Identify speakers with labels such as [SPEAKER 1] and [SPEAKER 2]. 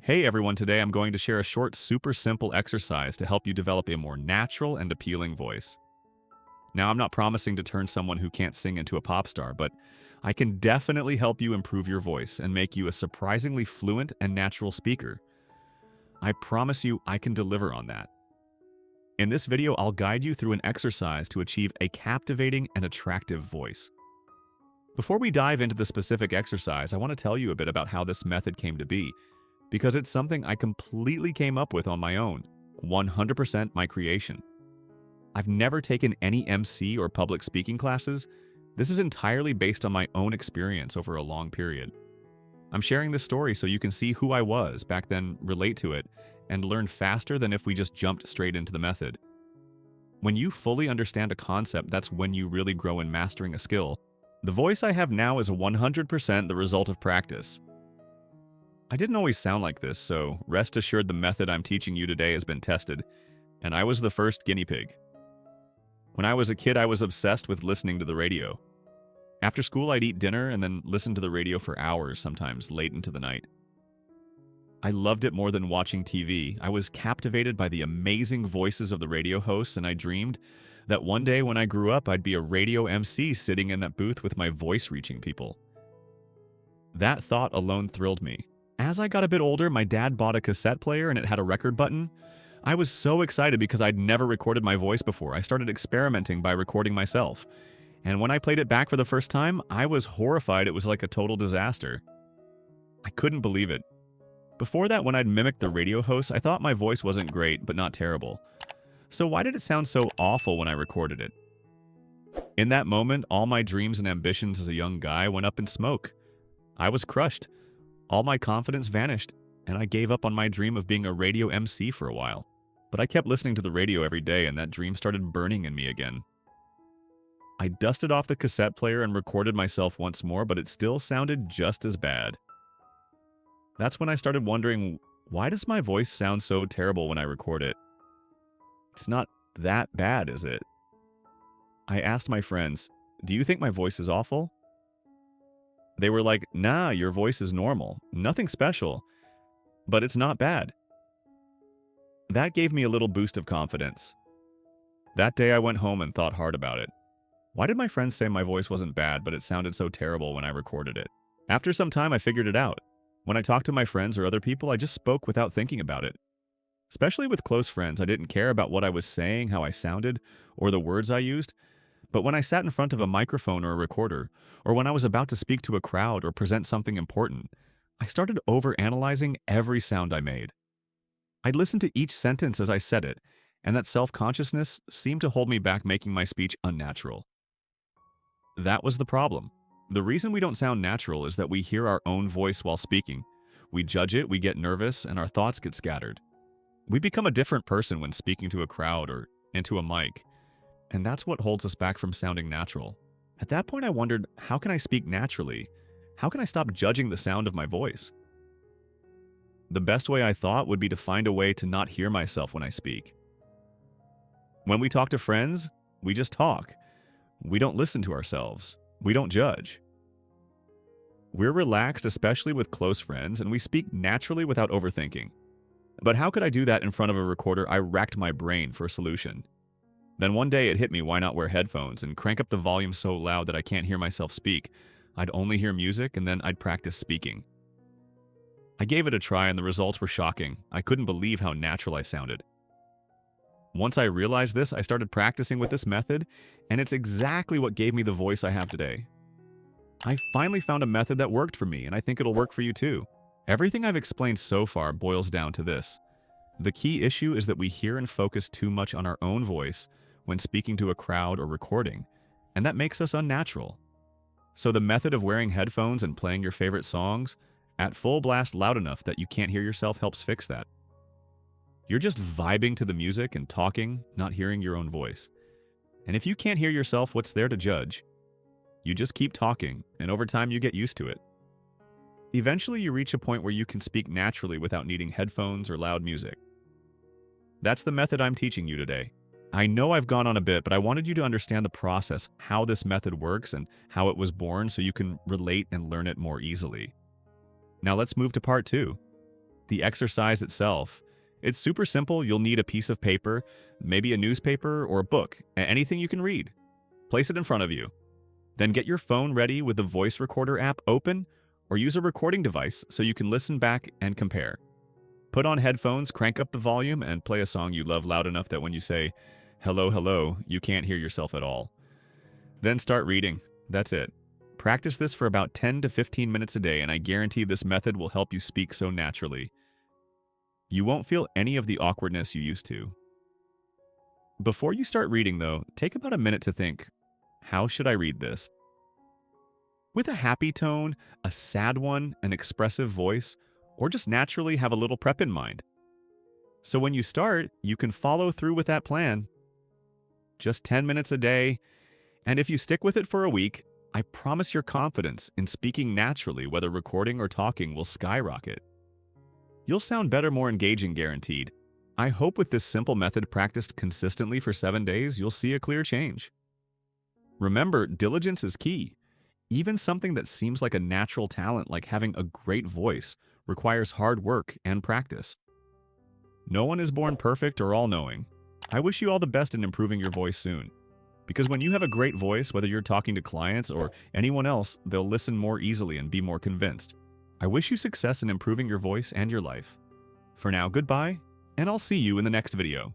[SPEAKER 1] Hey everyone, today I'm going to share a short, super simple exercise to help you develop a more natural and appealing voice. Now, I'm not promising to turn someone who can't sing into a pop star, but I can definitely help you improve your voice and make you a surprisingly fluent and natural speaker. I promise you I can deliver on that. In this video, I'll guide you through an exercise to achieve a captivating and attractive voice. Before we dive into the specific exercise, I want to tell you a bit about how this method came to be, because it's something I completely came up with on my own, 100% my creation. I've never taken any MC or public speaking classes. This is entirely based on my own experience over a long period. I'm sharing this story so you can see who I was back then, relate to it, and learn faster than if we just jumped straight into the method. When you fully understand a concept, that's when you really grow in mastering a skill. The voice I have now is 100% the result of practice. I didn't always sound like this, so rest assured the method I'm teaching you today has been tested, and I was the first guinea pig. When I was a kid, I was obsessed with listening to the radio. After school, I'd eat dinner and then listen to the radio for hours, sometimes late into the night. I loved it more than watching TV. I was captivated by the amazing voices of the radio hosts, and I dreamed that one day when I grew up, I'd be a radio MC sitting in that booth with my voice reaching people. That thought alone thrilled me. As I got a bit older, my dad bought a cassette player and it had a record button. I was so excited because I'd never recorded my voice before. I started experimenting by recording myself. And when I played it back for the first time, I was horrified. It was like a total disaster. I couldn't believe it. Before that, when I'd mimicked the radio host, I thought my voice wasn't great, but not terrible. So why did it sound so awful when I recorded it? In that moment, all my dreams and ambitions as a young guy went up in smoke. I was crushed. All my confidence vanished, and I gave up on my dream of being a radio MC for a while. But I kept listening to the radio every day, and that dream started burning in me again. I dusted off the cassette player and recorded myself once more, but it still sounded just as bad. That's when I started wondering, why does my voice sound so terrible when I record it? It's not that bad, is it? I asked my friends, do you think my voice is awful? They were like, nah, your voice is normal, nothing special, but it's not bad. That gave me a little boost of confidence. That day I went home and thought hard about it. Why did my friends say my voice wasn't bad, but it sounded so terrible when I recorded it? After some time, I figured it out. When I talked to my friends or other people, I just spoke without thinking about it. Especially with close friends, I didn't care about what I was saying, how I sounded, or the words I used. But when I sat in front of a microphone or a recorder, or when I was about to speak to a crowd or present something important, I started overanalyzing every sound I made. I'd listen to each sentence as I said it, and that self-consciousness seemed to hold me back, making my speech unnatural. That was the problem. The reason we don't sound natural is that we hear our own voice while speaking. We judge it, we get nervous, and our thoughts get scattered. We become a different person when speaking to a crowd or into a mic. And that's what holds us back from sounding natural. At that point, I wondered, how can I speak naturally? How can I stop judging the sound of my voice? The best way I thought would be to find a way to not hear myself when I speak. When we talk to friends, we just talk. We don't listen to ourselves. We don't judge. We're relaxed, especially with close friends, and we speak naturally without overthinking. But how could I do that in front of a recorder? I racked my brain for a solution. Then one day it hit me, why not wear headphones and crank up the volume so loud that I can't hear myself speak? I'd only hear music and then I'd practice speaking. I gave it a try and the results were shocking. I couldn't believe how natural I sounded. Once I realized this, I started practicing with this method, and it's exactly what gave me the voice I have today. I finally found a method that worked for me, and I think it'll work for you too. Everything I've explained so far boils down to this. The key issue is that we hear and focus too much on our own voice when speaking to a crowd or recording, and that makes us unnatural. So the method of wearing headphones and playing your favorite songs at full blast loud enough that you can't hear yourself helps fix that. You're just vibing to the music and talking, not hearing your own voice. And if you can't hear yourself, what's there to judge? You just keep talking, and over time you get used to it. Eventually you reach a point where you can speak naturally without needing headphones or loud music. That's the method I'm teaching you today. I know I've gone on a bit, but I wanted you to understand the process, how this method works, and how it was born so you can relate and learn it more easily. Now let's move to part 2. The exercise itself. It's super simple. You'll need a piece of paper, maybe a newspaper or a book, anything you can read. Place it in front of you. Then get your phone ready with the voice recorder app open, or use a recording device so you can listen back and compare. Put on headphones, crank up the volume, and play a song you love loud enough that when you say, "Hello, hello," you can't hear yourself at all. Then start reading. That's it. Practice this for about 10 to 15 minutes a day, and I guarantee this method will help you speak so naturally. You won't feel any of the awkwardness you used to. Before you start reading, though, take about a minute to think, how should I read this? With a happy tone, a sad one, an expressive voice, or just naturally have a little prep in mind. So when you start, you can follow through with that plan. Just 10 minutes a day, and if you stick with it for a week, I promise your confidence in speaking naturally, whether recording or talking, will skyrocket. You'll sound better, more engaging, guaranteed. I hope with this simple method practiced consistently for 7 days, you'll see a clear change. Remember, diligence is key. Even something that seems like a natural talent, like having a great voice, requires hard work and practice. No one is born perfect or all-knowing. I wish you all the best in improving your voice soon. Because when you have a great voice, whether you're talking to clients or anyone else, they'll listen more easily and be more convinced. I wish you success in improving your voice and your life. For now, goodbye, and I'll see you in the next video.